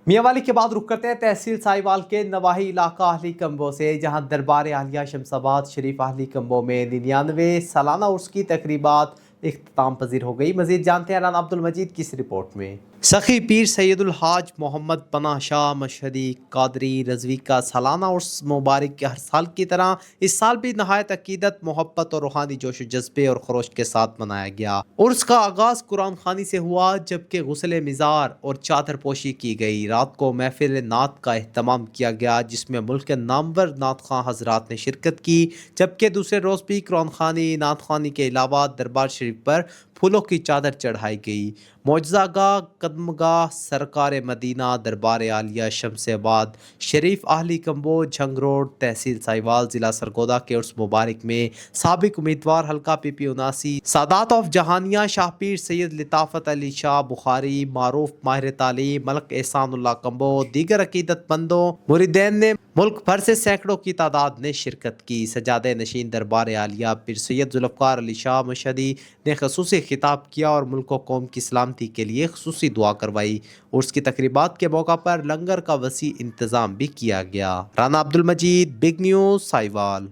میاں والی کے بعد رخ کرتے ہیں تحصیل سائیوال کے نواحی علاقہ اہلی کمبو سے، جہاں دربار عالیہ شمس آباد شریف اہلی کمبو میں 99ویں سالانہ عرس کی تقریبات اختتام پذیر ہو گئی۔ مزید جانتے ہیں رانا عبد المجید کی اس رپورٹ میں۔ سخی پیر سید الحاج محمد پناہ شاہ مشہدی قادری رضوی کا سالانہ عرس مبارک کے ہر سال کی طرح اس سال بھی نہایت عقیدت، محبت اور روحانی جوش و جذبے اور خروش کے ساتھ منایا گیا۔ عرس کا آغاز قرآن خوانی سے ہوا، جبکہ غسل مزار اور چادر پوشی کی گئی۔ رات کو محفل نعت کا اہتمام کیا گیا، جس میں ملک کے نامور نعت خواں حضرات نے شرکت کی، جبکہ دوسرے روز بھی قرآن خوانی، نعت خوانی کے علاوہ دربار شریف پر پھولوں کی چادر چڑھائی گئی۔ معجزہ گاہ، قدم گاہ، سرکار مدینہ، دربار عالیہ شمس آباد شریف اہلی کمبو، جھنگ روڈ، تحصیل سائیوال، ضلع سرگودا کے عرس مبارک میں سابق امیدوار حلقہ پی پی 79 سادات آف جہانیہ شاہ پیر سید لطافت علی شاہ بخاری، معروف ماہر تعلیم ملک احسان اللہ کمبو، دیگر عقیدت مندوں مریدین نے ملک بھر سے سینکڑوں کی تعداد نے شرکت کی۔ سجادہ نشین دربار عالیہ پیر سید ذوالفقار علی شاہ مشہدی نے خصوصی خطاب کیا اور ملک و قوم کی سلامتی کے لیے خصوصی دعا کروائی۔ عرس کی تقریبات کے موقع پر لنگر کا وسیع انتظام بھی کیا گیا۔ Rana Abdul Majeed, big news, Sahiwal.